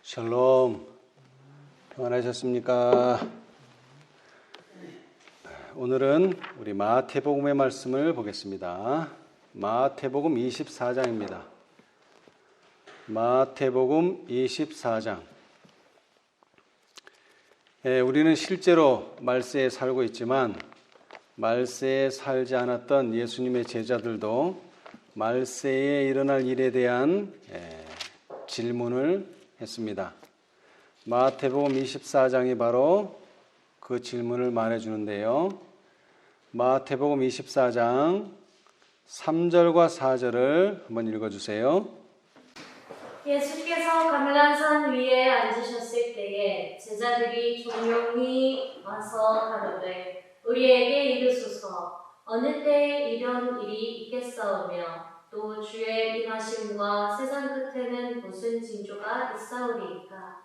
샬롬, 평안하셨습니까? 오늘은 우리 마태복음의 말씀을 보겠습니다. 마태복음 24장입니다. 마태복음 24장. 우리는 실제로 말세에 살고 있지만 말세에 살지 않았던 예수님의 제자들도 말세에 일어날 일에 대한 질문을 했습니다. 마태복음 24장이 바로 그 질문을 말해주는데요. 마태복음 24장 3절과 4절을 한번 읽어주세요. 예수께서 감람산 위에 앉으셨을 때에 제자들이 종용이 와서 가로되 우리에게 이르소서 어느 때에 이런 일이 있겠사오며 또 주의 임하심과 세상 끝에는 무슨 징조가 있사오리이까.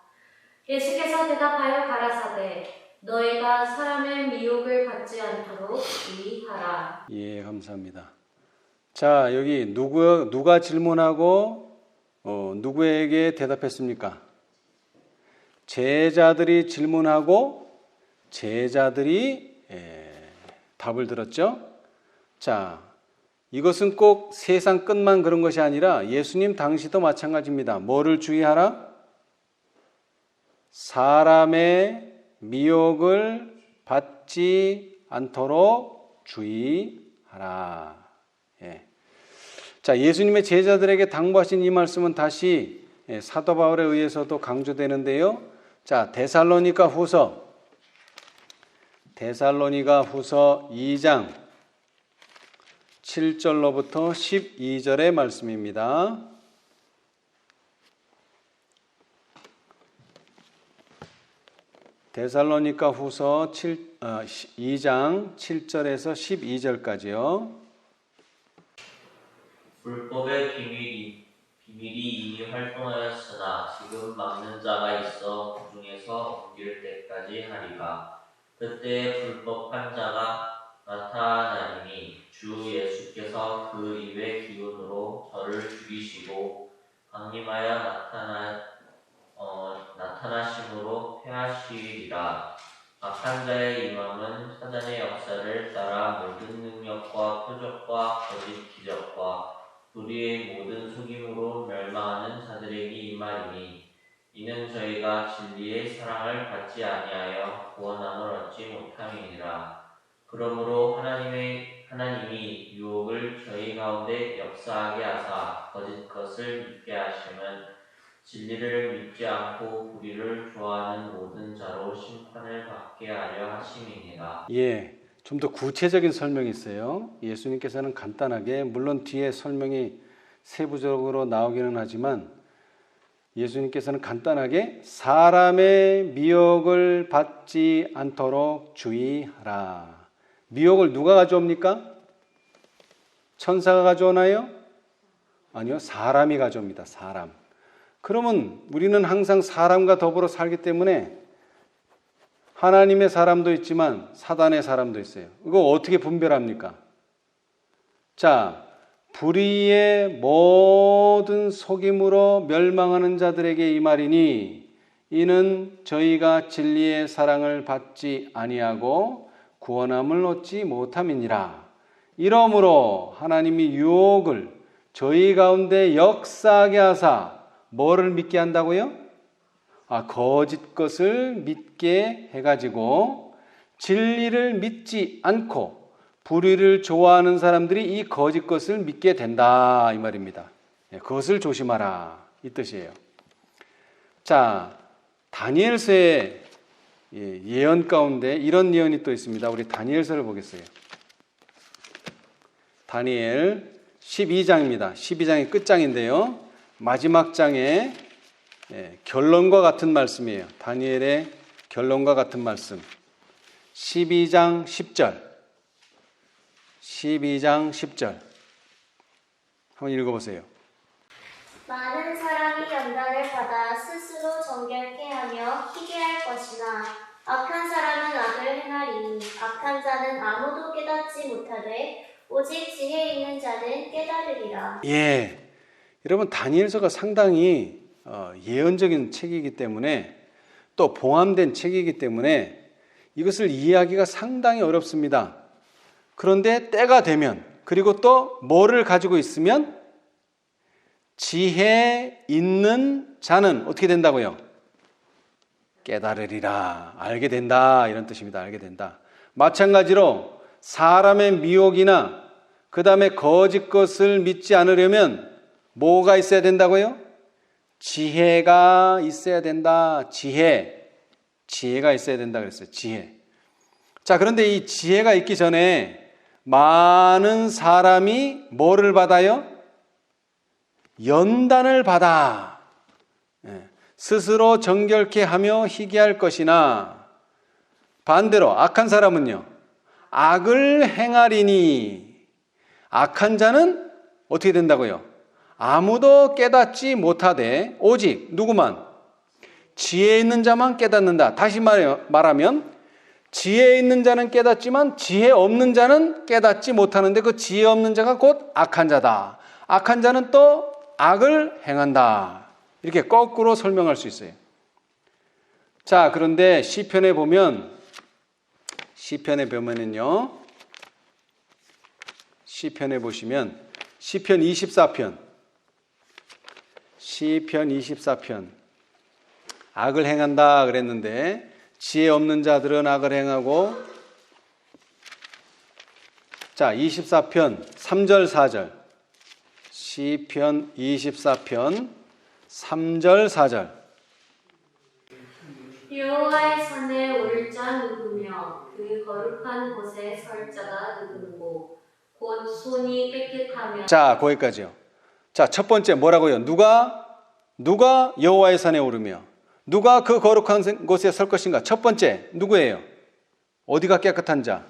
예수께서 대답하여 가라사대 너희가 사람의 미혹을 받지 않도록 주의하라. 예, 감사합니다. 자, 여기 누가 질문하고 누구에게 대답했습니까? 제자들이 질문하고 제자들이 답을 들었죠. 자, 이것은 꼭 세상 끝만 그런 것이 아니라 예수님 당시도 마찬가지입니다. 뭐를 주의하라? 사람의 미혹을 받지 않도록 주의하라. 자, 예수님의 제자들에게 당부하신 이 말씀은 다시 사도 바울에 의해서도 강조되는데요. 자, 데살로니가 후서 2장 7절로부터 12절의 말씀입니다. 데살로니가 후서 2장 7절에서 12절까지요. 불법의 비밀이 이미 활동하였으나 지금 막는 자가 있어 그 중에서 옮길 때까지 하리라. 그때 불법한 자가 나타나리니 주 예수께서 그 입의 기운으로 저를 죽이시고 강림하여 나타나심으로 패하시리라. 악한 자의 임함은 사단의 역사를 따라 모든 능력과 표적과 거짓 기적과 불의의 모든 속임으로 멸망하는 자들에게 임하리니 이는 저희가 진리의 사랑을 받지 아니하여 구원함을 얻지 못함이니라. 그러므로 하나님이 유혹을 저희 가운데 역사하게 하사 거짓 것을 믿게 하심은 진리를 믿지 않고 불의를 좋아하는 모든 자로 심판을 받게 하려 하심이니라. 예, 좀 더 구체적인 설명이 있어요. 예수님께서는 간단하게, 물론 뒤에 설명이 세부적으로 나오기는 하지만 예수님께서는 간단하게 사람의 미혹을 받지 않도록 주의하라. 미혹을 누가 가져옵니까? 천사가 가져오나요? 아니요, 사람이 가져옵니다. 사람. 그러면 우리는 항상 사람과 더불어 살기 때문에 하나님의 사람도 있지만 사단의 사람도 있어요. 이거 어떻게 분별합니까? 자, 불의의 모든 속임으로 멸망하는 자들에게 이 말이니 이는 저희가 진리의 사랑을 받지 아니하고 구원함을 얻지 못함이니라. 이러므로 하나님이 유혹을 저희 가운데 역사하게 하사 뭐를 믿게 한다고요? 거짓 것을 믿게 해가지고 진리를 믿지 않고 불의를 좋아하는 사람들이 이 거짓 것을 믿게 된다 이 말입니다. 그것을 조심하라 이 뜻이에요. 자, 다니엘서의 예언 가운데 이런 예언이 또 있습니다. 우리 다니엘서를 보겠어요. 다니엘 12장입니다. 12장의 끝장인데요. 마지막 장의 결론과 같은 말씀이에요. 다니엘의 결론과 같은 말씀. 12장 10절. 12장 10절. 한번 읽어보세요. 많은 사람이 연단을 받아 스스로 정결케 하며 희게 할 것이나 악한 사람은 악을 행하리니 악한 자는 아무도 깨닫지 못하되 오직 지혜 있는 자는 깨달으리라. 예, 여러분 다니엘서가 상당히 예언적인 책이기 때문에 또 봉함된 책이기 때문에 이것을 이해하기가 상당히 어렵습니다. 그런데 때가 되면 그리고 또 뭐를 가지고 있으면 지혜 있는 자는 어떻게 된다고요? 깨달으리라. 알게 된다. 이런 뜻입니다. 알게 된다. 마찬가지로 사람의 미혹이나 그 다음에 거짓 것을 믿지 않으려면 뭐가 있어야 된다고요? 지혜가 있어야 된다. 지혜가 있어야 된다 그랬어요. 지혜. 자, 그런데 이 지혜가 있기 전에 많은 사람이 뭐를 받아요? 연단을 받아. 스스로 정결케 하며 희귀할 것이나 반대로 악한 사람은요. 악을 행하리니 악한 자는 어떻게 된다고요? 아무도 깨닫지 못하되 오직 누구만? 지혜 있는 자만 깨닫는다. 다시 말하면 지혜 있는 자는 깨닫지만 지혜 없는 자는 깨닫지 못하는데 그 지혜 없는 자가 곧 악한 자다. 악한 자는 또 악을 행한다. 이렇게 거꾸로 설명할 수 있어요. 자, 그런데 시편에 보면은요. 시편에 보시면 시편 24편. 악을 행한다 그랬는데 지혜 없는 자들은 악을 행하고 자, 24편 3절 4절. 시편 24편 3절 4절. 여호와의 산에 오를 자 누구며 그 거룩한 곳에 설 자가 누구고 곧 손이 깨끗하며. 자, 거기까지요. 자, 첫 번째 뭐라고요? 누가 여호와의 산에 오르며 누가 그 거룩한 곳에 설 것인가? 첫 번째 누구예요? 어디가 깨끗한 자?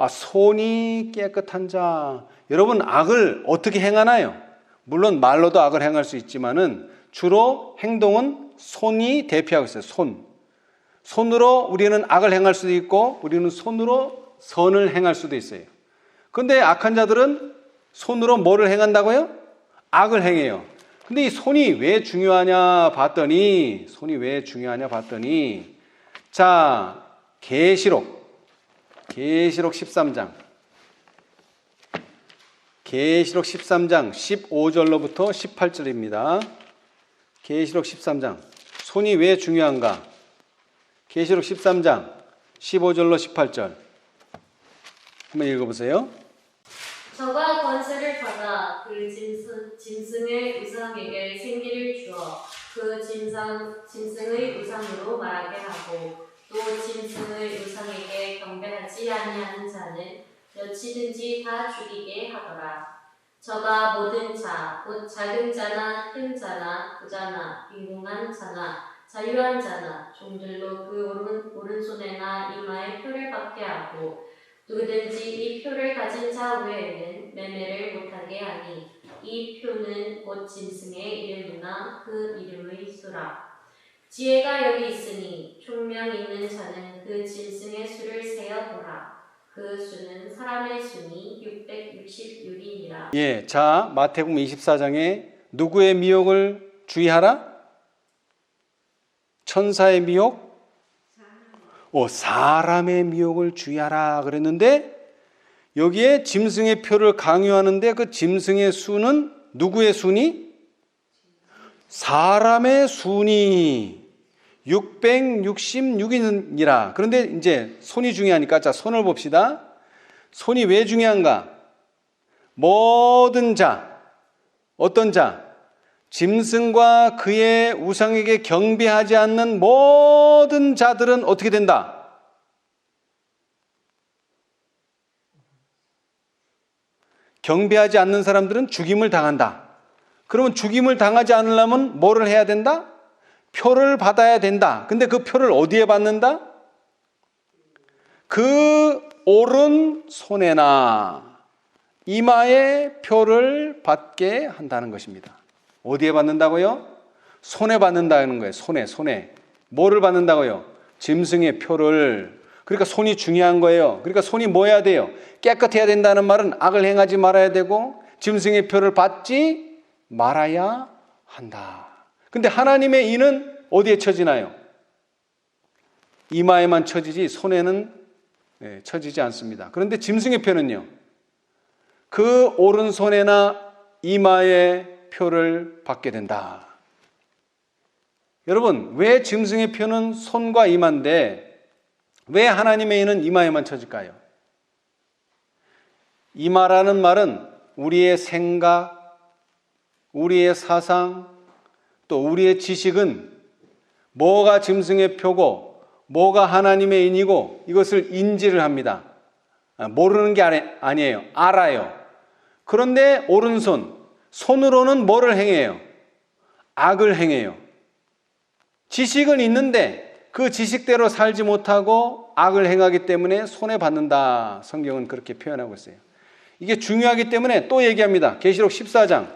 손이 깨끗한 자. 여러분, 악을 어떻게 행하나요? 물론 말로도 악을 행할 수 있지만은 주로 행동은 손이 대표하고 있어요. 손으로 우리는 악을 행할 수도 있고 우리는 손으로 선을 행할 수도 있어요. 그런데 악한 자들은 손으로 뭐를 행한다고요? 악을 행해요. 근데 이 손이 왜 중요하냐 봤더니 자, 계시록 13장 15절로부터 18절입니다. 계시록 13장. 손이 왜 중요한가? 계시록 13장 15절로 18절. 한번 읽어보세요. 저가 권세를 받아 그 짐승의 우상에게 생기를 주어 그 짐승의 우상으로 말하게 하고 또 짐승의 우상에게 경배하지 아니하는 자는 몇이든지 다 죽이게 하더라. 저가 모든 자, 곧 작은 자나 큰 자나 부자나 빈궁한 자나 자유한 자나 종들로 그 오른손에나 이마에 표를 받게 하고 누구든지 이 표를 가진 자 외에는 매매를 못하게 하니 이 표는 곧 짐승의 이름이나 그 이름의 수라. 지혜가 여기 있으니 총명 있는 자는 그 짐승의 수를 세어 보라. 그 수는 사람의 수니 666이니라. 예, 자, 마태복음 24장에 누구의 미혹을 주의하라? 천사의 미혹? 사람의 미혹을 주의하라 그랬는데 여기에 짐승의 표를 강요하는데 그 짐승의 수는 누구의 수니? 사람의 수니 666이니라. 그런데 이제 손이 중요하니까 자, 손을 봅시다. 손이 왜 중요한가? 모든 자, 어떤 자? 짐승과 그의 우상에게 경배하지 않는 모든 자들은 어떻게 된다? 경배하지 않는 사람들은 죽임을 당한다. 그러면 죽임을 당하지 않으려면 뭐를 해야 된다? 표를 받아야 된다. 근데 그 표를 어디에 받는다? 그 오른손에나 이마에 표를 받게 한다는 것입니다. 어디에 받는다고요? 손에 받는다는 거예요. 손에. 뭐를 받는다고요? 짐승의 표를. 그러니까 손이 중요한 거예요. 그러니까 손이 뭐 해야 돼요? 깨끗해야 된다는 말은 악을 행하지 말아야 되고 짐승의 표를 받지 말아야 한다. 근데 하나님의 이는 어디에 쳐지나요? 이마에만 쳐지지 손에는 쳐지지 않습니다. 그런데 짐승의 표는요, 그 오른손에나 이마에 표를 받게 된다. 여러분, 왜 짐승의 표는 손과 이마인데 왜 하나님의 이는 이마에만 쳐질까요? 이마라는 말은 우리의 생각, 우리의 사상, 또 우리의 지식은 뭐가 짐승의 표고 뭐가 하나님의 인이고 이것을 인지를 합니다. 모르는 게 아니에요. 알아요. 그런데 오른손, 손으로는 뭐를 행해요? 악을 행해요. 지식은 있는데 그 지식대로 살지 못하고 악을 행하기 때문에 손해받는다. 성경은 그렇게 표현하고 있어요. 이게 중요하기 때문에 또 얘기합니다. 계시록 14장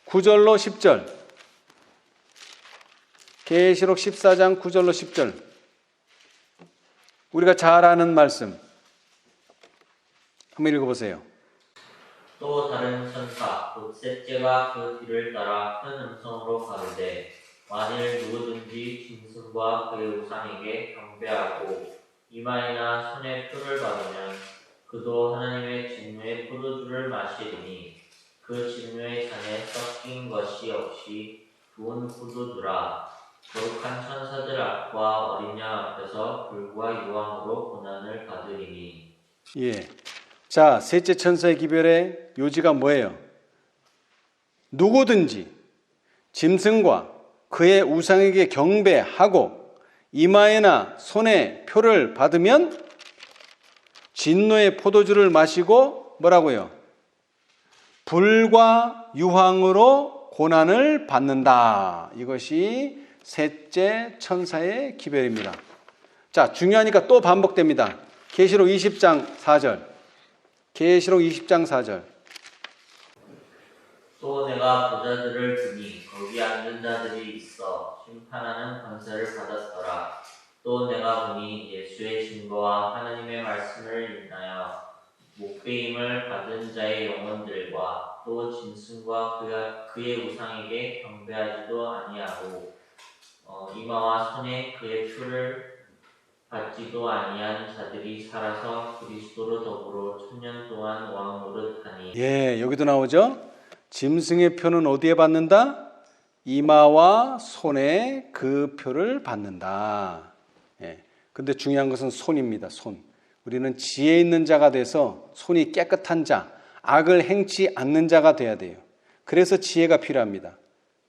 9절로 10절. 계시록 14장 9절로 10절. 우리가 잘 아는 말씀. 한번 읽어보세요. 또 다른 천사 곧 셋째가 그 뒤를 따라 큰 음성으로 가로되 만일 누구든지 짐승과 그의 우상에게 경배하고 이마에나 손에 표를 받으면 그도 하나님의 진노의 포도주를 마시리니 그 진노의 잔에 섞인 것이 없이 좋은 포도주라. 거룩한 천사들 앞과 어린 양 앞에서 불과 유황으로 고난을 받으리니. 예. 자, 셋째 천사의 기별의 요지가 뭐예요? 누구든지 짐승과 그의 우상에게 경배하고 이마에나 손에 표를 받으면 진노의 포도주를 마시고 뭐라고요? 불과 유황으로 고난을 받는다. 이것이 셋째 천사의 기별입니다. 자, 중요하니까 또 반복됩니다. 계시록 20장 4절. 계시록 20장 4절. 또 내가 보좌들을 보니 거기 앉은 자들이 있어 심판하는 권세를 받았더라. 또 내가 보니 예수의 증거와 하나님의 말씀을 인하여 목배임을 받은 자의 영혼들과 또 짐승과 그의 우상에게 경배하지도 아니하고 이마와 손에 그의 표를 받지도 아니한 자들이 살아서 그리스도로 더불어 천년 동안 왕 노릇하니. 예, 여기도 나오죠. 짐승의 표는 어디에 받는다? 이마와 손에 그 표를 받는다. 예, 근데 중요한 것은 손입니다. 손. 우리는 지혜 있는 자가 돼서 손이 깨끗한 자, 악을 행치 않는 자가 돼야 돼요. 그래서 지혜가 필요합니다.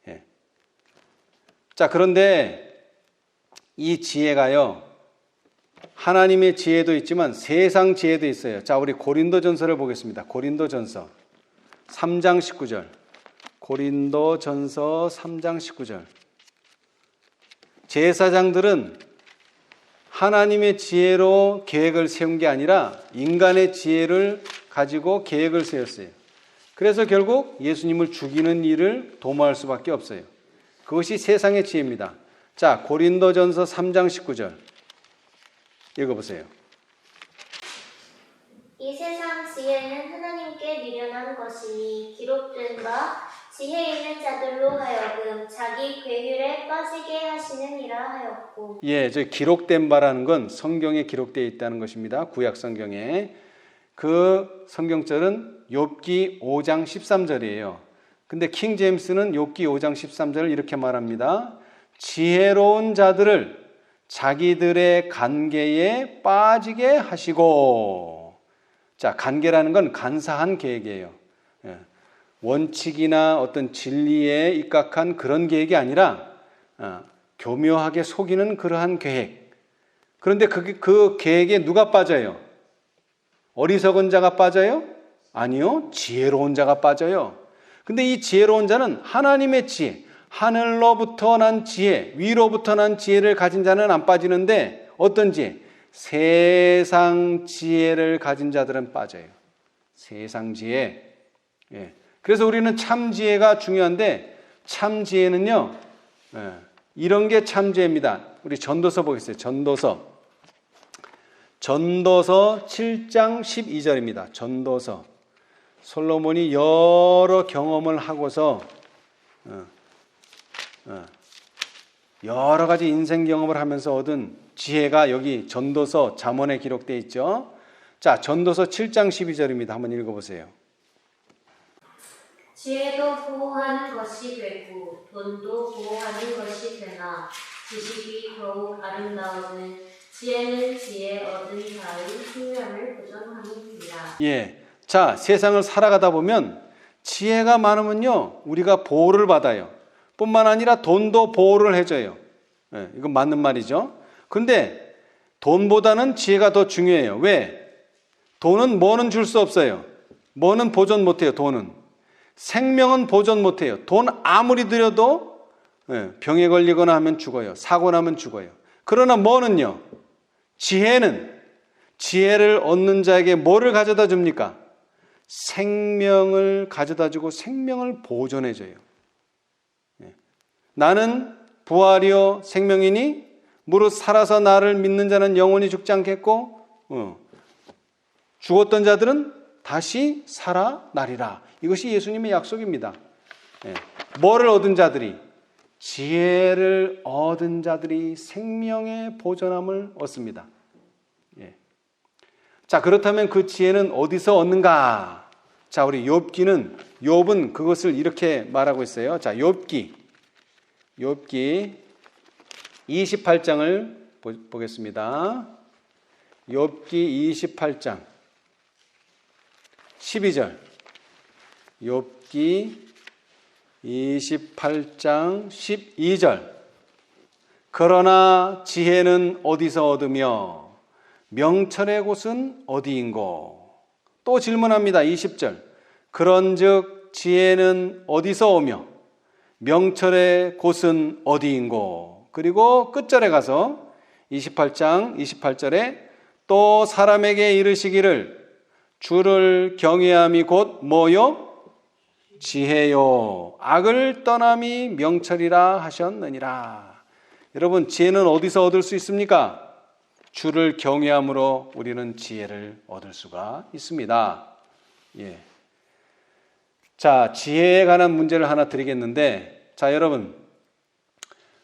예. 자, 그런데 이 지혜가요, 하나님의 지혜도 있지만 세상 지혜도 있어요. 자, 우리 고린도전서를 보겠습니다. 고린도전서 3장 19절. 고린도전서 3장 19절. 제사장들은 하나님의 지혜로 계획을 세운 게 아니라 인간의 지혜를 가지고 계획을 세웠어요. 그래서 결국 예수님을 죽이는 일을 도모할 수밖에 없어요. 그것이 세상의 지혜입니다. 자, 고린도전서 3장 19절 읽어보세요. 이 세상 지혜는 하나님께 미련한 것이니 기록된 바 지혜 있는 자들로 하여금 자기 괴휼에 빠지게 하시느니라 하였고. 예, 저 기록된 바라는 건 성경에 기록되어 있다는 것입니다. 구약 성경에. 그 성경절은 욥기 5장 13절이에요. 근데 킹 제임스는 욥기 5장 13절을 이렇게 말합니다. 지혜로운 자들을 자기들의 간계에 빠지게 하시고. 자, 간계라는 건 간사한 계획이에요. 예. 원칙이나 어떤 진리에 입각한 그런 계획이 아니라 교묘하게 속이는 그러한 계획. 그런데 그 계획에 누가 빠져요? 어리석은 자가 빠져요? 아니요, 지혜로운 자가 빠져요. 근데 이 지혜로운 자는 하나님의 지혜, 하늘로부터 난 지혜, 위로부터 난 지혜를 가진 자는 안 빠지는데 어떤 지혜? 세상 지혜를 가진 자들은 빠져요. 세상 지혜. 예. 그래서 우리는 참 지혜가 중요한데 참 지혜는요, 이런 게 참 지혜입니다. 우리 전도서 보겠어요. 전도서 7장 12절입니다. 전도서. 솔로몬이 여러 경험을 하고서 여러 가지 인생 경험을 하면서 얻은 지혜가 여기 전도서 잠언에 기록되어 있죠. 자, 전도서 7장 12절입니다. 한번 읽어보세요. 지혜도 보호하는 것이 되고 돈도 보호하는 것이 되나 지식이 더욱 아름다우는 지혜는 지혜 얻은 자의 생명을 보존함이니라. 예. 자, 세상을 살아가다 보면 지혜가 많으면요, 우리가 보호를 받아요. 뿐만 아니라 돈도 보호를 해줘요. 예, 이건 맞는 말이죠. 근데 돈보다는 지혜가 더 중요해요. 왜? 돈은 뭐는 줄 수 없어요. 뭐는 보존 못해요. 돈은. 생명은 보존 못해요. 돈 아무리 들여도 병에 걸리거나 하면 죽어요. 사고 나면 죽어요. 그러나 뭐는요? 지혜는, 지혜를 얻는 자에게 뭐를 가져다 줍니까? 생명을 가져다 주고 생명을 보존해 줘요. 나는 부활이요 생명이니 무릇 살아서 나를 믿는 자는 영원히 죽지 않겠고 죽었던 자들은 다시 살아나리라. 이것이 예수님의 약속입니다. 뭐를 얻은 자들이? 지혜를 얻은 자들이 생명의 보존함을 얻습니다. 자, 그렇다면 그 지혜는 어디서 얻는가? 자, 우리 욥은 그것을 이렇게 말하고 있어요. 자, 욥기 28장을 보겠습니다. 욥기 28장 12절. 욥기 28장 12절. 그러나 지혜는 어디서 얻으며 명철의 곳은 어디인고? 또 질문합니다. 20절. 그런즉 지혜는 어디서 오며 명철의 곳은 어디인고? 그리고 끝절에 가서 28장 28절에 또 사람에게 이르시기를 주를 경외함이 곧 뭐요? 지혜요. 악을 떠남이 명철이라 하셨느니라. 여러분, 지혜는 어디서 얻을 수 있습니까? 주를 경외함으로 우리는 지혜를 얻을 수가 있습니다. 예. 자, 지혜에 관한 문제를 하나 드리겠는데, 자, 여러분,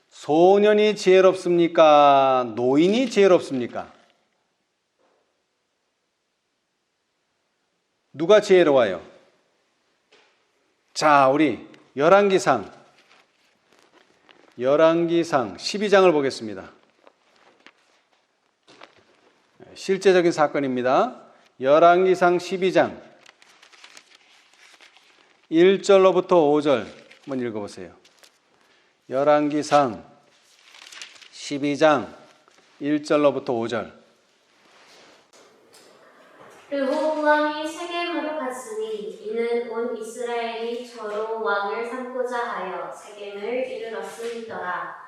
소년이 지혜롭습니까? 노인이 지혜롭습니까? 누가 지혜로워요? 자, 우리 열왕기상 12장을 보겠습니다. 실제적인 사건입니다. 열왕기상 12장 1절로부터 5절 한번 읽어보세요. 열왕기상 12장 1절로부터 5절. 르호보암이 세겜으로 갔으니 이는 온 이스라엘이 저로 왕을 삼고자 하여 세겜을 이르렀음이더라.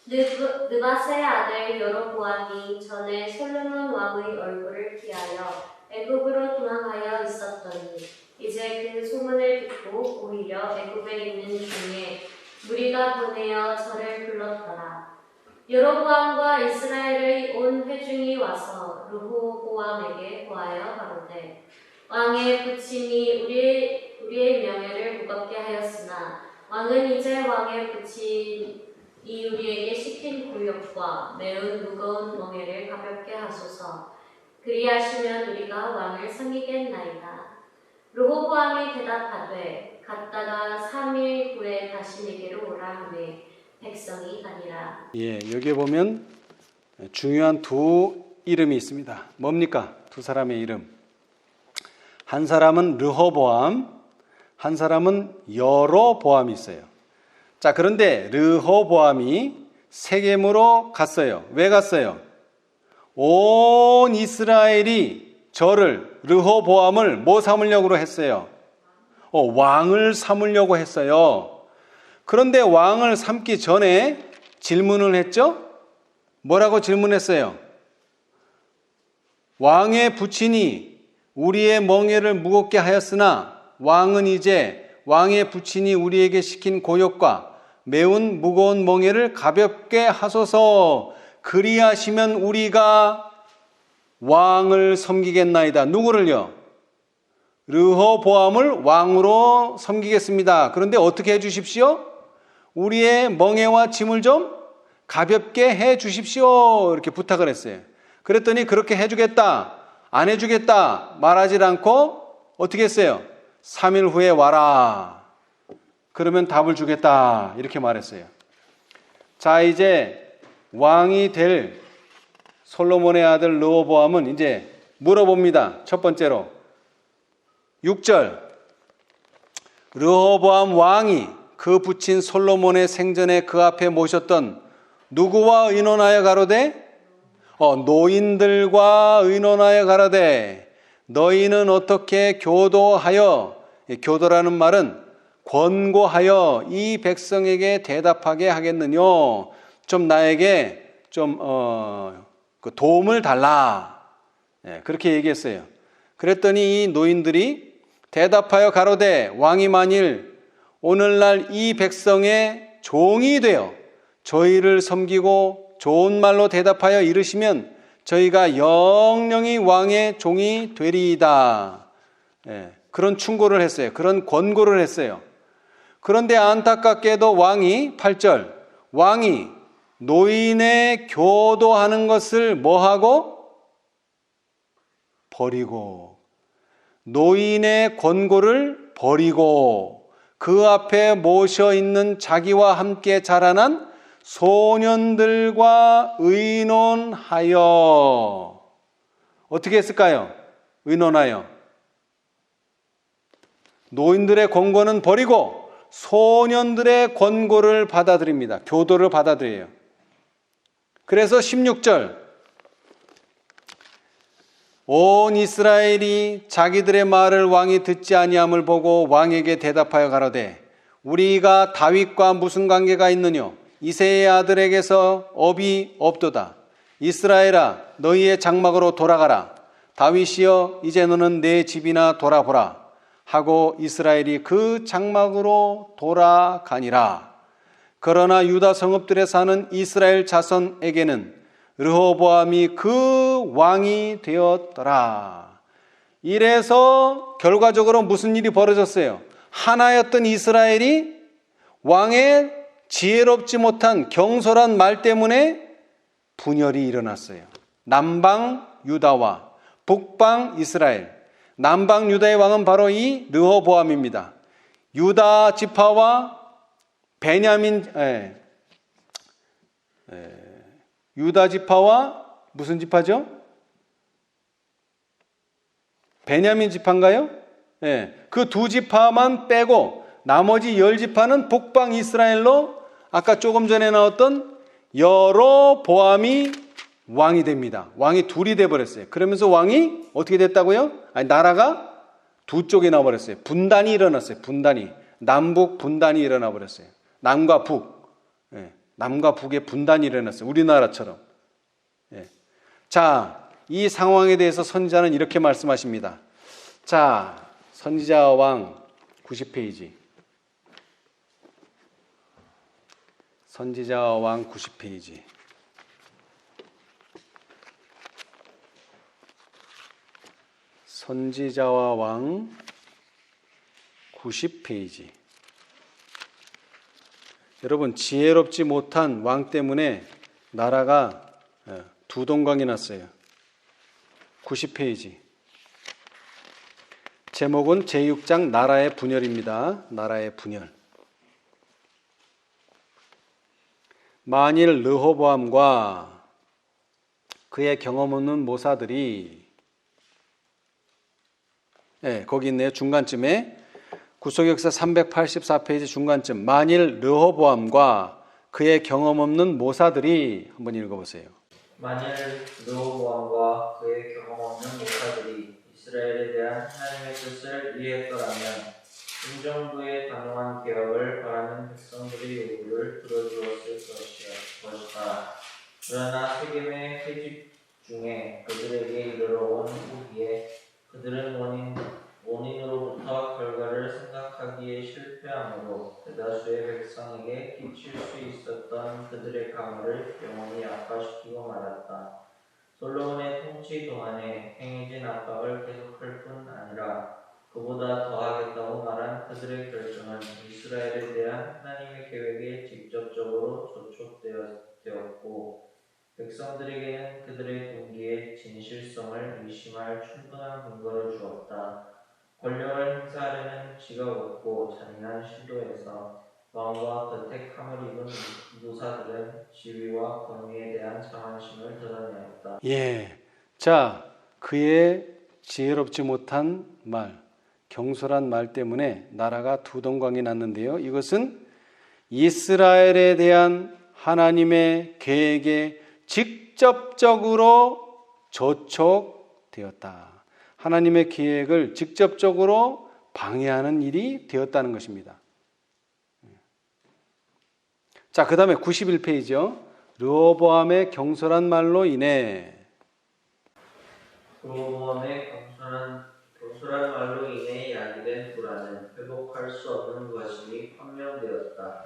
느밧의 아들 여로보암이 전에 솔로몬 왕의 얼굴을 피하여 애굽으로 도망하여 있었더니 이제 그 소문을 듣고 오히려 애굽에 있는 중에 무리가 보내어 저를 불렀더라. 여로보암과 이스라엘의 온 회중이 와서 르호보암에게 고하여 가로되 왕의 부친이 우리의 명예를 무겁게 하였으나 왕은 이제 왕의 부친이 우리에게 시킨 고역과 매우 무거운 멍에를 가볍게 하소서. 그리하시면 우리가 왕을 섬기겠나이다. 르호보암이 대답하되 갔다가 3일 후에 다시 내게로 오라 하매 백성이 아니라. 예, 여기에 보면 중요한 두 이름이 있습니다. 뭡니까? 두 사람의 이름. 한 사람은 르호보암, 한 사람은 여로보암이 있어요. 자, 그런데 르호보암이 세겜으로 갔어요. 왜 갔어요? 온 이스라엘이 저를, 르호보암을 뭐 삼으려고 했어요? 왕을 삼으려고 했어요. 그런데 왕을 삼기 전에 질문을 했죠? 뭐라고 질문했어요? 왕의 부친이 우리의 멍에를 무겁게 하였으나 왕은 이제 왕의 부친이 우리에게 시킨 고역과 매운 무거운 멍에를 가볍게 하소서. 그리하시면 우리가 왕을 섬기겠나이다. 누구를요? 르호보암을 왕으로 섬기겠습니다. 그런데 어떻게 해주십시오? 우리의 멍에와 짐을 좀 가볍게 해 주십시오. 이렇게 부탁을 했어요. 그랬더니 그렇게 해주겠다, 안 해주겠다 말하지 않고 어떻게 했어요? 3일 후에 와라. 그러면 답을 주겠다. 이렇게 말했어요. 자, 이제 왕이 될 솔로몬의 아들 르호보암은 이제 물어봅니다. 첫 번째로 6절, 르호보암 왕이 그 부친 솔로몬의 생전에 그 앞에 모셨던 누구와 의논하여 가로되 노인들과 의논하여 가로되 너희는 어떻게 교도하여, 교도라는 말은 권고하여 이 백성에게 대답하게 하겠느뇨. 좀 나에게 좀 그 도움을 달라. 그렇게 얘기했어요. 그랬더니 이 노인들이 대답하여 가로되 왕이 만일 오늘날 이 백성의 종이 되어 저희를 섬기고 좋은 말로 대답하여 이르시면 저희가 영영이 왕의 종이 되리이다. 그런 충고를 했어요. 그런 권고를 했어요. 그런데 안타깝게도 왕이 8절, 왕이 노인의 교도하는 것을 뭐하고? 버리고, 노인의 권고를 버리고 그 앞에 모셔 있는 자기와 함께 자라난 소년들과 의논하여. 어떻게 했을까요? 의논하여. 노인들의 권고는 버리고 소년들의 권고를 받아들입니다. 교도를 받아들여요. 그래서 16절, 온 이스라엘이 자기들의 말을 왕이 듣지 아니함을 보고 왕에게 대답하여 가로되 우리가 다윗과 무슨 관계가 있느뇨? 이새의 아들에게서 업이 없도다. 이스라엘아, 너희의 장막으로 돌아가라. 다윗이여, 이제 너는 내 집이나 돌아보라. 하고 이스라엘이 그 장막으로 돌아가니라. 그러나 유다 성읍들에 사는 이스라엘 자손에게는 르호보암이 그 왕이 되었더라. 이래서 결과적으로 무슨 일이 벌어졌어요? 하나였던 이스라엘이 왕의 지혜롭지 못한 경솔한 말 때문에 분열이 일어났어요. 남방 유다와 북방 이스라엘. 남방 유다의 왕은 바로 이 르호보암입니다. 유다 지파와 유다 지파와 무슨 지파죠? 베냐민 지파인가요? 그 두 지파만 빼고 나머지 10지파는 북방 이스라엘로 아까 조금 전에 나왔던 여로보암이 왕이 됩니다. 왕이 둘이 돼버렸어요. 그러면서 왕이 어떻게 됐다고요? 나라가 두 쪽이 나버렸어요. 분단이 일어났어요. 분단이. 남북 분단이 일어나 버렸어요. 남과 북. 남과 북의 분단이 일어났어요. 우리나라처럼. 자, 이 상황에 대해서 선지자는 이렇게 말씀하십니다. 자, 선지자 왕 90페이지. 선지자 왕 90페이지. 선지자와 왕 90페이지. 여러분, 지혜롭지 못한 왕 때문에 나라가 두 동강이 났어요. 90페이지. 제목은 제6장 나라의 분열입니다. 나라의 분열. 만일 르호보암과 그의 경험 없는 모사들이 거기 있네요. 중간쯤에 구속역사 384페이지 중간쯤. 만일 르호보암과 그의 경험 없는 모사들이 한번 읽어보세요. 만일 르호보암과 그의 경험 없는 목사들이 이스라엘에 대한 하나님의 뜻을 이해했더라면 임정부의 단호한 개혁을 바라는 백성들의 요구를 들어주었을 것이다. 그러나 세겜의 회집 중에 그들에게 이르러 온 후기에 그들은 원인으로부터 결과를 생각하기에 실패하므로 대다수의 백성에게 끼칠 수 있었던 그들의 가물을 영원히 압박시키고 말았다. 솔로몬의 통치 동안에 행해진 압박을 계속할 뿐 아니라 그보다 더하겠다고 말한 그들의 결정은 이스라엘에 대한 하나님의 계획에 백성들에게는 그들의 동기의 진실성을 의심할 충분한 근거를 주었다. 권력을 행사하려는 지각 없고 잔인한 시도에서 왕과 그 택함을 입은 무사들은 지위와 권위에 대한 자만심을 드러내었다. 예. 자, 그의 지혜롭지 못한 말, 경솔한 말 때문에 나라가 두 동강이 났는데요. 이것은 이스라엘에 대한 하나님의 계획에 직접적으로 저촉되었다. 하나님의 계획을 직접적으로 방해하는 일이 되었다는 것입니다. 자, 그 다음에 91페이지요. 르호보암의 경솔한 말로 인해 르호보암의 경솔한 말로 인해 야기된 불안은 회복할 수 없는 것임이 판명되었다.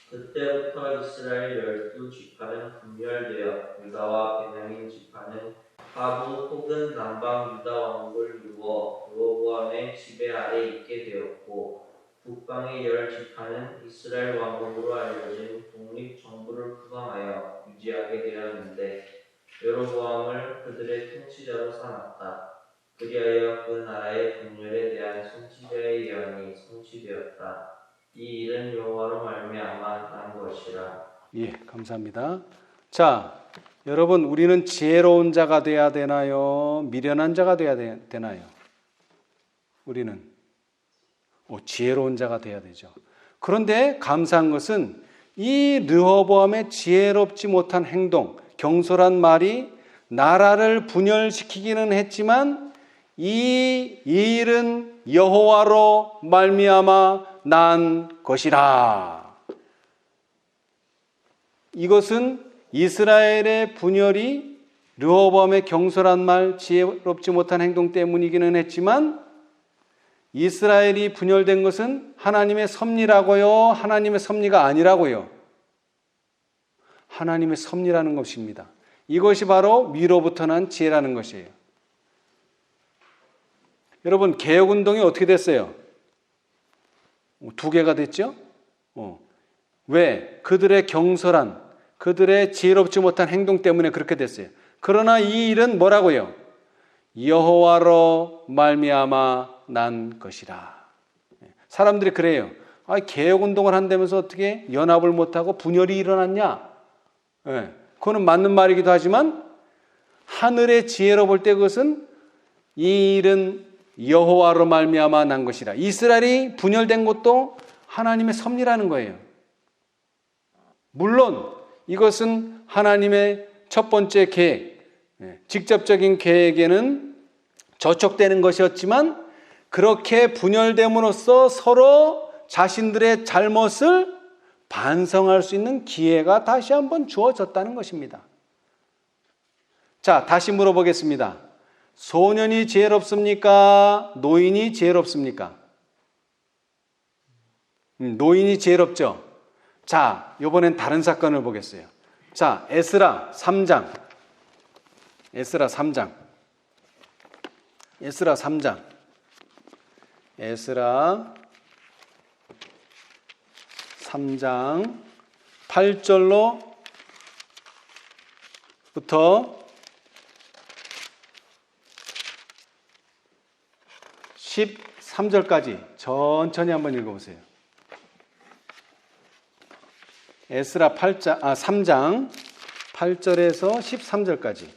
그때부터 이스라엘 12지파는 분열되어 유다와 베냐민 지파는 하부 혹은 남방 유다 왕국을 이루어 르호보암의 지배 아래 있게 되었고 북방의 10지파는 이스라엘 왕국으로 알려진 독립 정부를 부강하여 유지하게 되었는데 여로보암을 그들의 통치자로 삼았다. 그리하여 그 나라의 분열에 대한 선지자의 예언이 성취되었다. 이 일은 여호와로 말미암아 난 것이라. 예, 감사합니다. 자, 여러분 우리는 지혜로운 자가 돼야 되나요? 미련한 자가 돼야 되나요? 우리는 지혜로운 자가 돼야 되죠. 그런데 감사한 것은 이 르호보암의 지혜롭지 못한 행동, 경솔한 말이 나라를 분열시키기는 했지만 이 일은 여호와로 말미암아 난 것이라. 이것은 이스라엘의 분열이 르호보암의 경솔한 말, 지혜롭지 못한 행동 때문이기는 했지만 이스라엘이 분열된 것은 하나님의 섭리라고요? 하나님의 섭리가 아니라고요? 하나님의 섭리라는 것입니다. 이것이 바로 위로부터 난 지혜라는 것이에요. 여러분, 개혁운동이 어떻게 됐어요? 두 개가 됐죠? 왜? 그들의 경솔한, 그들의 지혜롭지 못한 행동 때문에 그렇게 됐어요. 그러나 이 일은 뭐라고요? 여호와로 말미암아 난 것이라. 사람들이 그래요. 개혁운동을 한다면서 어떻게 연합을 못하고 분열이 일어났냐? 그거는 맞는 말이기도 하지만 하늘의 지혜로 볼 때 그것은 이 일은 여호와로 말미암아 난 것이라. 이스라엘이 분열된 것도 하나님의 섭리라는 거예요. 물론 이것은 하나님의 첫 번째 계획, 직접적인 계획에는 저촉되는 것이었지만 그렇게 분열됨으로써 서로 자신들의 잘못을 반성할 수 있는 기회가 다시 한번 주어졌다는 것입니다. 자, 다시 물어보겠습니다. 소년이 지혜롭습니까? 노인이 지혜롭습니까? 노인이 지혜롭죠. 자, 이번엔 다른 사건을 보겠어요. 자, 에스라 3장. 에스라 3장 8절로부터 13절까지 천천히 한번 읽어보세요. 에스라 3장 8절에서 13절까지.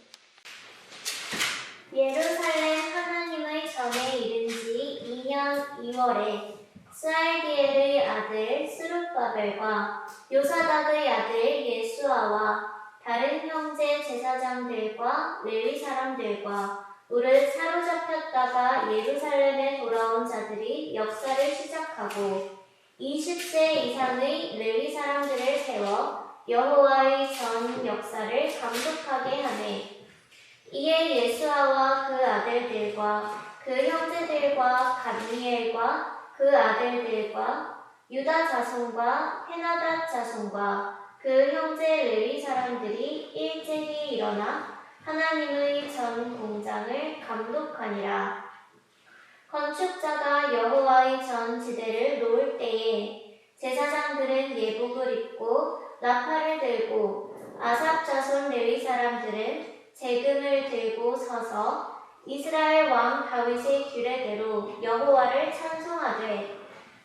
예루살렘 하나님의 전에 이른 지 2년 2월에 스알디엘의 아들 스룹바벨과 요사닥의 아들 예수아와 다른 형제 제사장들과 레위 사람들과 우를 사로잡혔다가 예루살렘에 돌아온 자들이 역사를 시작하고 20세 이상의 레위 사람들을 세워 여호와의 전 역사를 감독하게 하매 이에 예수아와 그 아들들과 그 형제들과 가드니엘과 그 아들들과 유다 자손과 헤나닷 자손과 그 형제 레위 사람들이 일제히 일어나 하나님의 전 공장을 감독하니라. 건축자가 여호와의 전 지대를 놓을 때에 제사장들은 예복을 입고 나팔을 들고 아삽 자손 레위 사람들은 재금을 들고 서서 이스라엘 왕 다윗의 규례대로 여호와를 찬송하되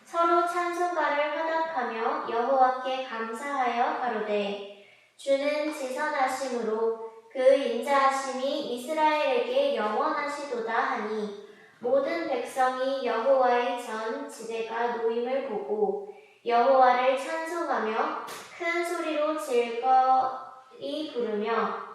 서로 찬송가를 화답하며 여호와께 감사하여 가로되 주는 지선하심으로 그 인자하심이 이스라엘에게 영원하시도다 하니 모든 백성이 여호와의 전 지대가 놓임을 보고 여호와를 찬송하며 큰 소리로 즐거이 부르며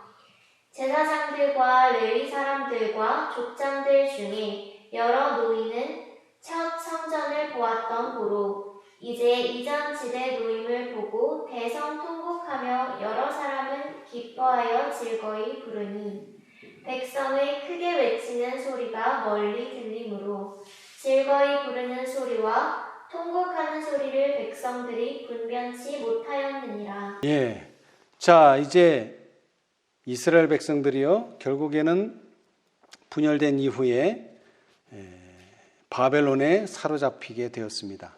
제사장들과 레위 사람들과 족장들 중에 여러 노인은 첫 성전을 보았던 고로 이제 이전 지대 노임을 보고 대성 통곡하며 여러 사람은 기뻐하여 즐거이 부르니 백성의 크게 외치는 소리가 멀리 들리므로 즐거이 부르는 소리와 통곡하는 소리를 백성들이 분변치 못하였느니라. 예. 자, 이제 이스라엘 백성들이요, 결국에는 분열된 이후에 바벨론에 사로잡히게 되었습니다.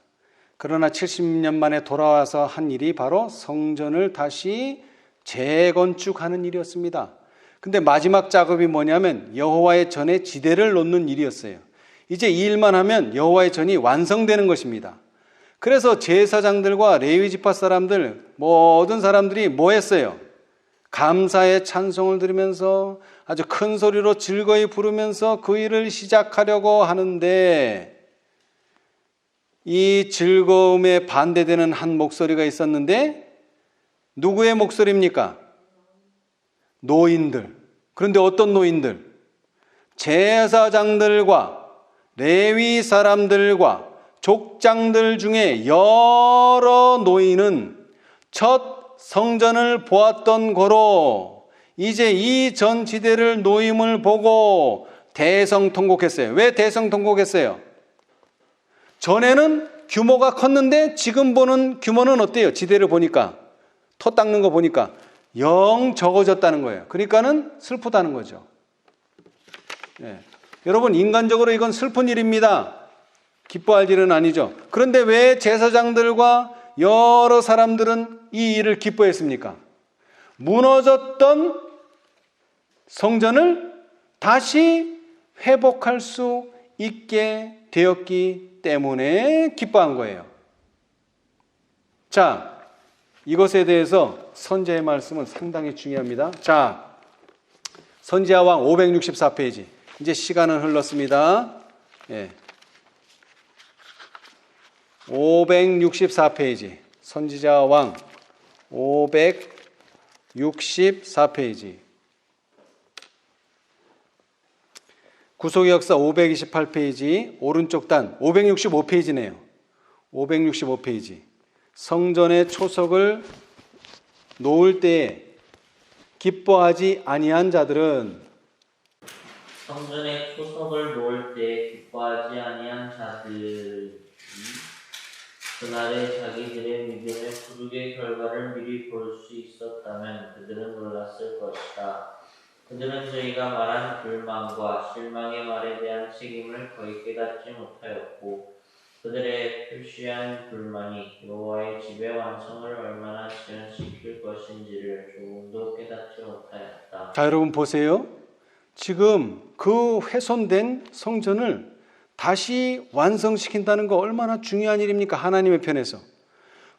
그러나 70년 만에 돌아와서 한 일이 바로 성전을 다시 재건축하는 일이었습니다. 근데 마지막 작업이 뭐냐면 여호와의 전에 지대를 놓는 일이었어요. 이제 이 일만 하면 여호와의 전이 완성되는 것입니다. 그래서 제사장들과 레위 지파 사람들, 모든 사람들이 뭐 했어요? 감사의 찬송을 들으면서 아주 큰 소리로 즐거이 부르면서 그 일을 시작하려고 하는데, 이 즐거움에 반대되는 한 목소리가 있었는데 누구의 목소리입니까? 노인들. 그런데 어떤 노인들? 제사장들과 레위 사람들과 족장들 중에 여러 노인은 첫 성전을 보았던 고로 이제 이 전지대를 노임을 보고 대성통곡했어요. 왜 대성통곡했어요? 전에는 규모가 컸는데 지금 보는 규모는 어때요? 지대를 보니까, 토 닦는 거 보니까 영 적어졌다는 거예요. 그러니까는 슬프다는 거죠. 네. 여러분, 인간적으로 이건 슬픈 일입니다. 기뻐할 일은 아니죠. 그런데 왜 제사장들과 여러 사람들은 이 일을 기뻐했습니까? 무너졌던 성전을 다시 회복할 수 있게 되었기 때문에 기뻐한 거예요. 자, 이것에 대해서 선지자의 말씀은 상당히 중요합니다. 자, 선지자왕 564페이지. 이제 시간은 흘렀습니다. 예. 564페이지. 선지자왕 564페이지. 구속의 역사 528페이지, 오른쪽 단 565페이지네요. 565페이지. 성전의 초석을 놓을 때에 기뻐하지 아니한 자들은, 성전의 초석을 놓을 때 기뻐하지 아니한 자들이 그날에 자기들의 믿음의 부족의 결과를 미리 볼 수 있었다면 그들은 놀랐을 것이다. 그들은 저희가 말한 불만과 실망의 말에 대한 책임을 거의 깨닫지 못하였고 그들의 표시한 불만이 여호와의 집의 완성을 얼마나 지연시킬 것인지를 조금도 깨닫지 못하였다. 자, 여러분 보세요. 지금 그 훼손된 성전을 다시 완성시킨다는 거 얼마나 중요한 일입니까? 하나님의 편에서.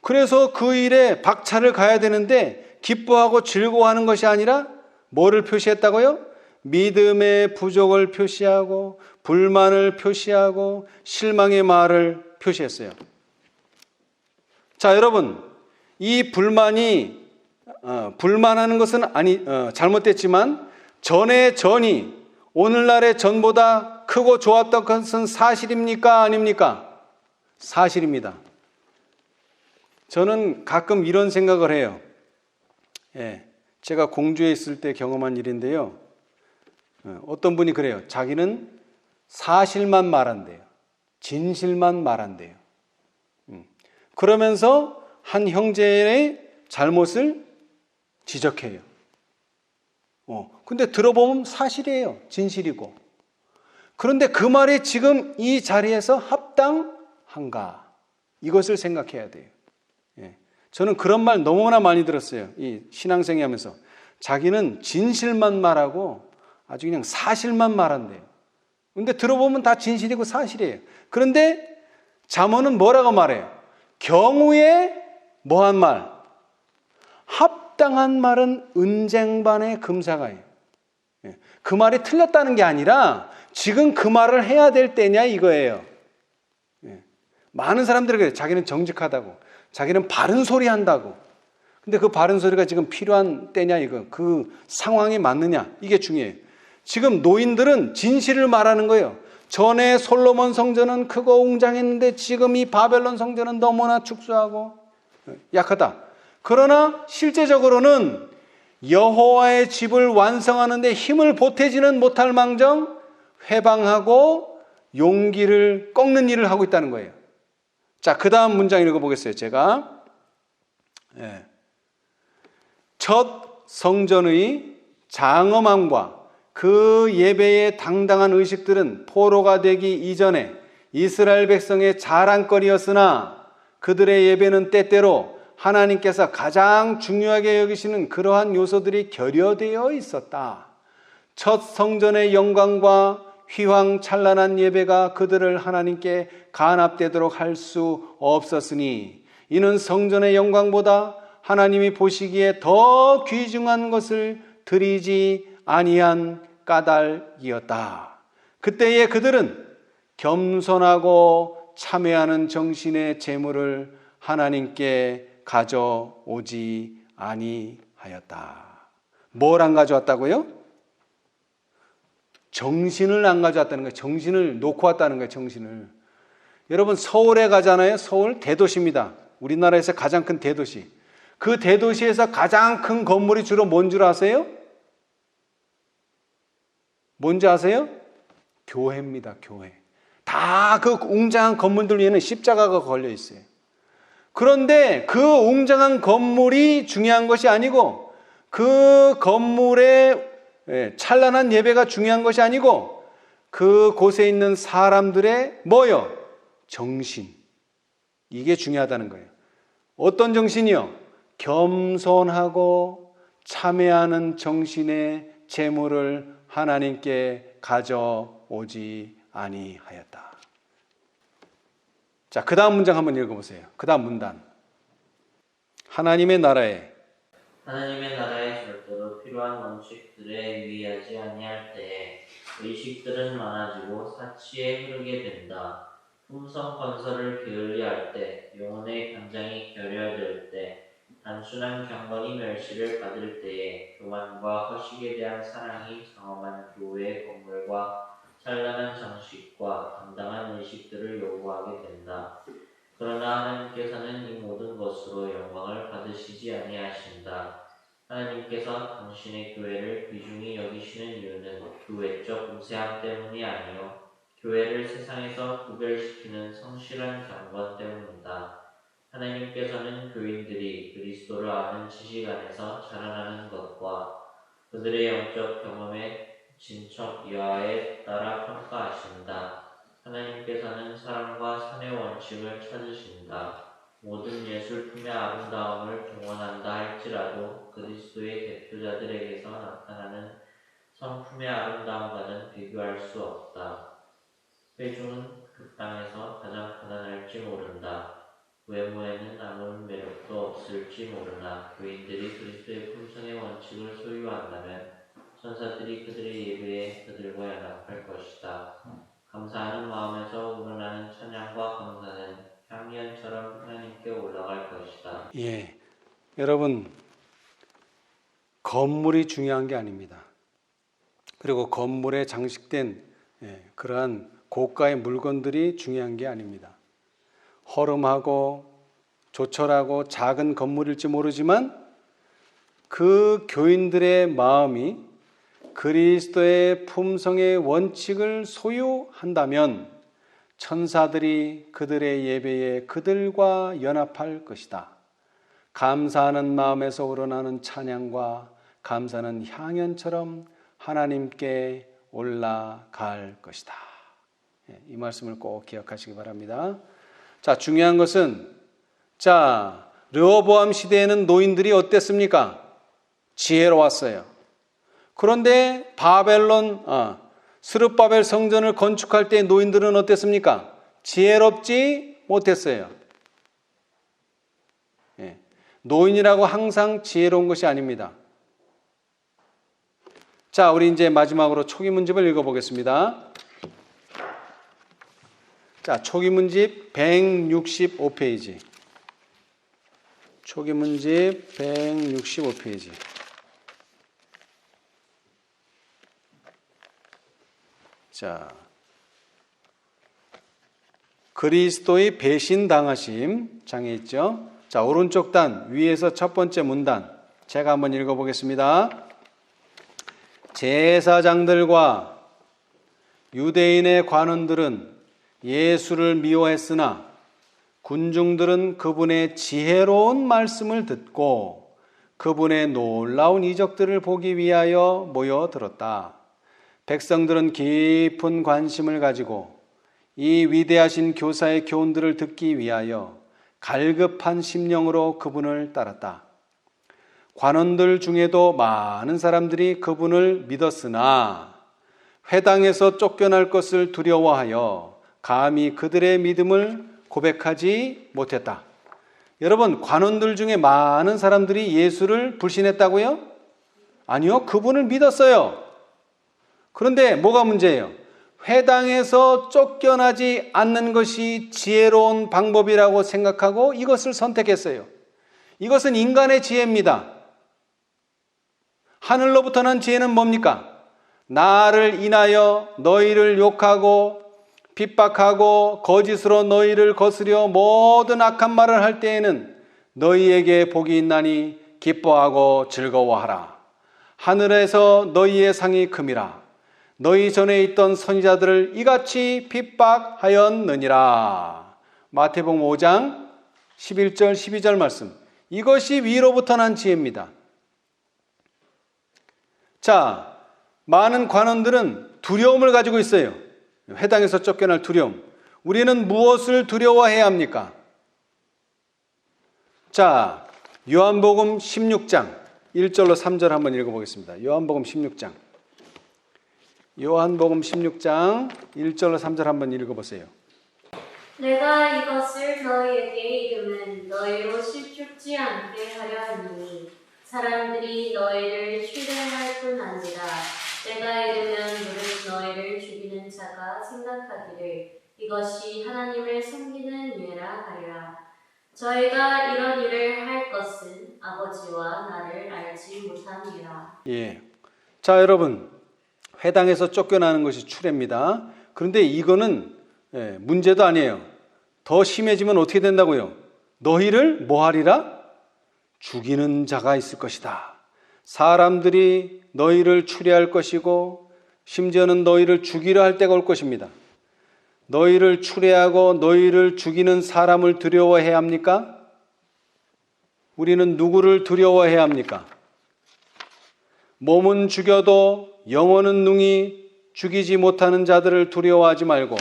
그래서 그 일에 박차를 가야 되는데 기뻐하고 즐거워하는 것이 아니라 뭐를 표시했다고요? 믿음의 부족을 표시하고 불만을 표시하고 실망의 말을 표시했어요. 자, 여러분, 이 불만이 불만하는 것은 잘못됐지만 전의 전이 오늘날의 전보다 크고 좋았던 것은 사실입니까? 아닙니까? 사실입니다. 저는 가끔 이런 생각을 해요. 예, 제가 공주에 있을 때 경험한 일인데요. 어떤 분이 그래요. 자기는 사실만 말한대요. 진실만 말한대요. 그러면서 한 형제의 잘못을 지적해요. 근데 들어보면 사실이에요. 진실이고. 그런데 그 말이 지금 이 자리에서 합당한가? 이것을 생각해야 돼요. 예. 저는 그런 말 너무나 많이 들었어요. 이 신앙생활 하면서. 자기는 진실만 말하고 아주 그냥 사실만 말한대요. 근데 들어보면 다 진실이고 사실이에요. 그런데 잠언은 뭐라고 말해요? 경우에 뭐한 말? 합당한 말은 은쟁반의 금사가예요. 그 말이 틀렸다는 게 아니라 지금 그 말을 해야 될 때냐 이거예요. 많은 사람들이 그래요. 자기는 정직하다고. 자기는 바른 소리 한다고. 근데 그 바른 소리가 지금 필요한 때냐 이거. 그 상황이 맞느냐 이게 중요해요. 지금 노인들은 진실을 말하는 거예요. 전에 솔로몬 성전은 크고 웅장했는데 지금 이 바벨론 성전은 너무나 축소하고 약하다. 그러나 실제적으로는 여호와의 집을 완성하는데 힘을 보태지는 못할 망정 회방하고 용기를 꺾는 일을 하고 있다는 거예요. 자, 그 다음 문장 읽어보겠어요. 제가 첫 성전의 장엄함과 그 예배의 당당한 의식들은 포로가 되기 이전에 이스라엘 백성의 자랑거리였으나 그들의 예배는 때때로 하나님께서 가장 중요하게 여기시는 그러한 요소들이 결여되어 있었다. 첫 성전의 영광과 휘황찬란한 예배가 그들을 하나님께 간합되도록 할 수 없었으니 이는 성전의 영광보다 하나님이 보시기에 더 귀중한 것을 드리지 아니한 까닭이었다. 그때에 그들은 겸손하고 참회하는 정신의 제물을 하나님께 가져오지 아니하였다. 뭘 안 가져왔다고요? 정신을 안 가져왔다는 거예요. 정신을 놓고 왔다는 거예요. 정신을. 여러분 서울에 가잖아요. 서울 대도시입니다. 우리나라에서 가장 큰 대도시. 그 대도시에서 가장 큰 건물이 주로 뭔 줄 아세요? 뭔지 아세요? 교회입니다. 교회. 다 그 웅장한 건물들 위에는 십자가가 걸려 있어요. 그런데 그 웅장한 건물이 중요한 것이 아니고 그 건물의 찬란한 예배가 중요한 것이 아니고 그 곳에 있는 사람들의 뭐요? 정신. 이게 중요하다는 거예요. 어떤 정신이요? 겸손하고 참회하는 정신의 제물을 하나님께 가져오지 아니하였다. 자, 그 다음 문장 한번 읽어보세요. 그 다음 문단. 하나님의 나라에 절대로 필요한 원칙들에 유의하지 아니할 때에 의식들은 많아지고 사치에 흐르게 된다. 품성 건설을 게을리할 때, 영혼의 강장이 결여될 때, 단순한 경건이 멸시를 받을 때에 교만과 허식에 대한 사랑이 장엄한 교회의 건물과 찬란한 장식과 당당한 의식들을 요구하게 된다. 그러나 하나님께서는 이 모든 것으로 영광을 받으시지 아니하신다. 하나님께서 당신의 교회를 귀중히 여기시는 이유는 그 외적 우세함 때문이 아니요 교회를 세상에서 구별시키는 성실한 경건 때문이다. 하나님께서는 교인들이 그리스도를 아는 지식 안에서 자라나는 것과 그들의 영적 경험의 진척 이하에 따라 평가하신다. 하나님께서는 사랑과 선의 원칙을 찾으신다. 모든 예술품의 아름다움을 동원한다 할지라도 그리스도의 대표자들에게서 나타나는 성품의 아름다움과는 비교할 수 없다. 회중은 그 땅에서 가장 가난할지 모른다. 외모에는 아무런 매력도 없을지 모르나 교인들이 그리스도의 품성의 원칙을 소유한다면 천사들이 그들의 예배에 그들과 연합할 것이다. 감사하는 마음에서 우러나는 찬양과 감사는 향연처럼 하나님께 올라갈 것이다. 예, 여러분 건물이 중요한 게 아닙니다. 그리고 건물에 장식된 그러한 고가의 물건들이 중요한 게 아닙니다. 허름하고 조촐하고 작은 건물일지 모르지만 그 교인들의 마음이 그리스도의 품성의 원칙을 소유한다면 천사들이 그들의 예배에 그들과 연합할 것이다. 감사하는 마음에서 우러나는 찬양과 감사는 향연처럼 하나님께 올라갈 것이다. 이 말씀을 꼭 기억하시기 바랍니다. 자, 중요한 것은 자, 르호보암 시대에는 노인들이 어땠습니까? 지혜로웠어요. 그런데 스룹바벨 성전을 건축할 때 노인들은 어땠습니까? 지혜롭지 못했어요. 예. 노인이라고 항상 지혜로운 것이 아닙니다. 자, 우리 이제 마지막으로 초기 문집을 읽어보겠습니다. 자, 초기 문집 165페이지. 초기 문집 165페이지. 자, 그리스도의 배신당하심 장에 있죠. 자, 오른쪽 단 위에서 첫 번째 문단 제가 한번 읽어보겠습니다. 제사장들과 유대인의 관원들은 예수를 미워했으나 군중들은 그분의 지혜로운 말씀을 듣고 그분의 놀라운 이적들을 보기 위하여 모여들었다. 백성들은 깊은 관심을 가지고 이 위대하신 교사의 교훈들을 듣기 위하여 갈급한 심령으로 그분을 따랐다. 관원들 중에도 많은 사람들이 그분을 믿었으나 회당에서 쫓겨날 것을 두려워하여 감히 그들의 믿음을 고백하지 못했다. 여러분, 관원들 중에 많은 사람들이 예수를 불신했다고요? 아니요, 그분을 믿었어요. 그런데 뭐가 문제예요? 회당에서 쫓겨나지 않는 것이 지혜로운 방법이라고 생각하고 이것을 선택했어요. 이것은 인간의 지혜입니다. 하늘로부터 난 지혜는 뭡니까? 나를 인하여 너희를 욕하고 핍박하고 거짓으로 너희를 거스려 모든 악한 말을 할 때에는 너희에게 복이 있나니 기뻐하고 즐거워하라. 하늘에서 너희의 상이 큼이라. 너희 전에 있던 선지자들을 이같이 핍박하였느니라. 마태복음 5장 11절 12절 말씀. 이것이 위로부터 난 지혜입니다. 자, 많은 관원들은 두려움을 가지고 있어요. 회당에서 쫓겨날 두려움. 우리는 무엇을 두려워해야 합니까? 자, 요한복음 16장 1절로 3절 한번 읽어보겠습니다. 요한복음 16장 1절로 3절 한번 읽어보세요. 내가 이것을 너희에게 이르면 너희로 실족지 않게 하려 하니 사람들이 너희를 추대할 뿐 아니라 내가 이르면 너희를 죽이는 자가 생각하기를 이것이 하나님을 섬기는 예라 하리라. 저희가 이런 일을 할 것은 아버지와 나를 알지 못함이라. 예. 자, 여러분, 회당에서 쫓겨나는 것이 추례입니다. 그런데 이거는 문제도 아니에요. 더 심해지면 어떻게 된다고요? 너희를 뭐 하리라? 죽이는 자가 있을 것이다. 사람들이 너희를 추례할 것이고 심지어는 너희를 죽이려 할 때가 올 것입니다. 너희를 추례하고 너희를 죽이는 사람을 두려워해야 합니까? 우리는 누구를 두려워해야 합니까? 몸은 죽여도 영혼은 능히 죽이지 못하는 자들을 두려워하지 말고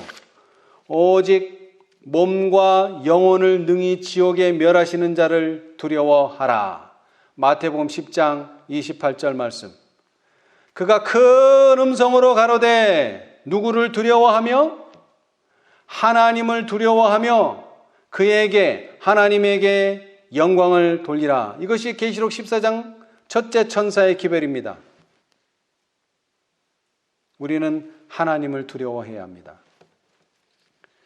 오직 몸과 영혼을 능히 지옥에 멸하시는 자를 두려워하라. 마태복음 10장 28절 말씀. 그가 큰 음성으로 가로되 누구를 두려워하며? 하나님을 두려워하며 그에게 하나님에게 영광을 돌리라. 이것이 계시록 14장 첫째 천사의 기별입니다. 우리는 하나님을 두려워해야 합니다.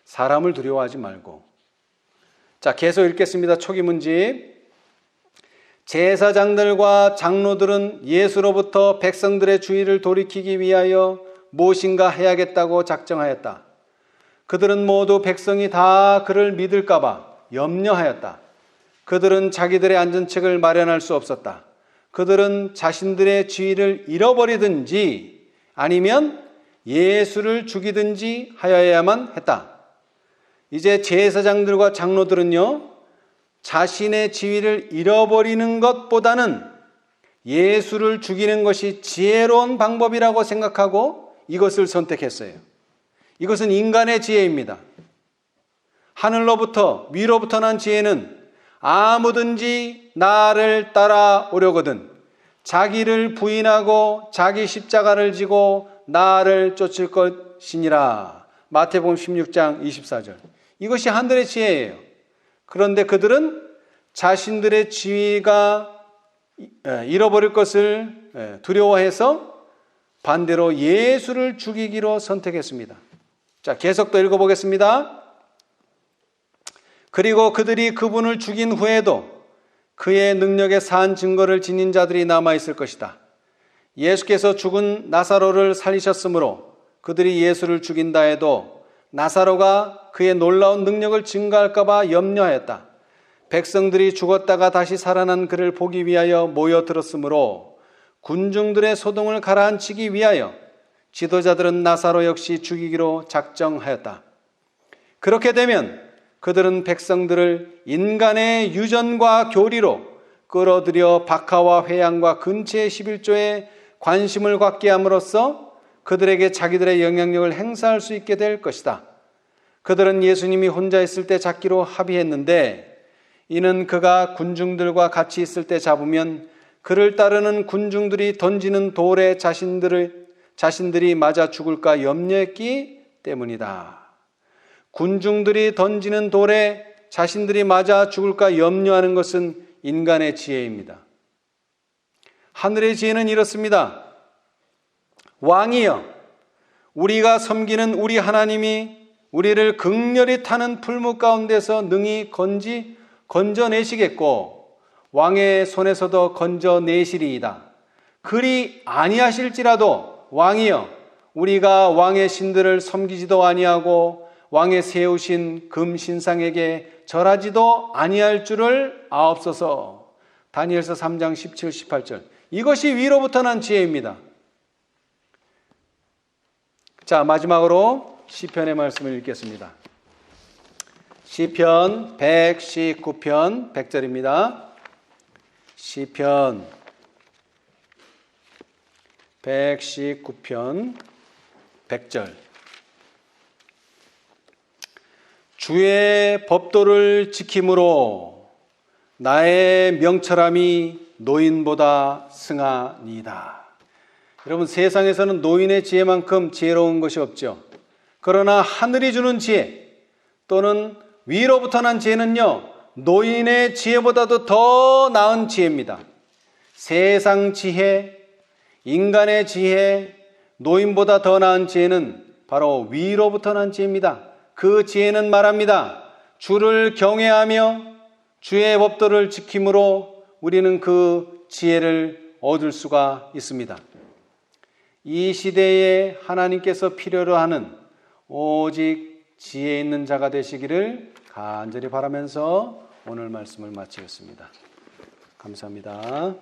사람을 두려워하지 말고. 자, 계속 읽겠습니다. 초기 문집. 제사장들과 장로들은 예수로부터 백성들의 주의를 돌이키기 위하여 무엇인가 해야겠다고 작정하였다. 그들은 모두 백성이 다 그를 믿을까 봐 염려하였다. 그들은 자기들의 안전책을 마련할 수 없었다. 그들은 자신들의 지위를 잃어버리든지 아니면 예수를 죽이든지 하여야만 했다. 이제 제사장들과 장로들은요, 자신의 지위를 잃어버리는 것보다는 예수를 죽이는 것이 지혜로운 방법이라고 생각하고 이것을 선택했어요. 이것은 인간의 지혜입니다. 하늘로부터, 위로부터 난 지혜는 아무든지 나를 따라오려거든 자기를 부인하고 자기 십자가를 지고 나를 쫓을 것이니라. 마태복음 16장 24절. 이것이 하늘의 지혜예요. 그런데 그들은 자신들의 지위가 잃어버릴 것을 두려워해서 반대로 예수를 죽이기로 선택했습니다. 자, 계속 더 읽어보겠습니다. 그리고 그들이 그분을 죽인 후에도 그의 능력에 산 증거를 지닌 자들이 남아있을 것이다. 예수께서 죽은 나사로를 살리셨으므로 그들이 예수를 죽인다 해도 나사로가 그의 놀라운 능력을 증거할까 봐 염려하였다. 백성들이 죽었다가 다시 살아난 그를 보기 위하여 모여들었으므로 군중들의 소동을 가라앉히기 위하여 지도자들은 나사로 역시 죽이기로 작정하였다. 그렇게 되면 그들은 백성들을 인간의 유전과 교리로 끌어들여 박하와 회양과 근처의 11조에 관심을 갖게 함으로써 그들에게 자기들의 영향력을 행사할 수 있게 될 것이다. 그들은 예수님이 혼자 있을 때 잡기로 합의했는데 이는 그가 군중들과 같이 있을 때 잡으면 그를 따르는 군중들이 던지는 돌에 자신들이 맞아 죽을까 염려했기 때문이다. 군중들이 던지는 돌에 자신들이 맞아 죽을까 염려하는 것은 인간의 지혜입니다. 하늘의 지혜는 이렇습니다. 왕이여, 우리가 섬기는 우리 하나님이 우리를 극렬히 타는 풀무 가운데서 능히 건져내시겠고 왕의 손에서도 건져내시리이다. 그리 아니하실지라도 왕이여, 우리가 왕의 신들을 섬기지도 아니하고 왕의 세우신 금 신상에게 절하지도 아니할 줄을 아옵소서. 다니엘서 3장 17, 18절. 이것이 위로부터 난 지혜입니다. 자, 마지막으로 시편의 말씀을 읽겠습니다. 시편 119편 100절입니다. 시편 119편 100절. 주의 법도를 지킴으로 나의 명철함이 노인보다 승하니이다. 여러분, 세상에서는 노인의 지혜만큼 지혜로운 것이 없죠. 그러나 하늘이 주는 지혜 또는 위로부터 난 지혜는요, 노인의 지혜보다도 더 나은 지혜입니다. 세상 지혜, 인간의 지혜, 노인보다 더 나은 지혜는 바로 위로부터 난 지혜입니다. 그 지혜는 말합니다. 주를 경외하며 주의 법도를 지킴으로 우리는 그 지혜를 얻을 수가 있습니다. 이 시대에 하나님께서 필요로 하는 오직 지혜 있는 자가 되시기를 간절히 바라면서 오늘 말씀을 마치겠습니다. 감사합니다.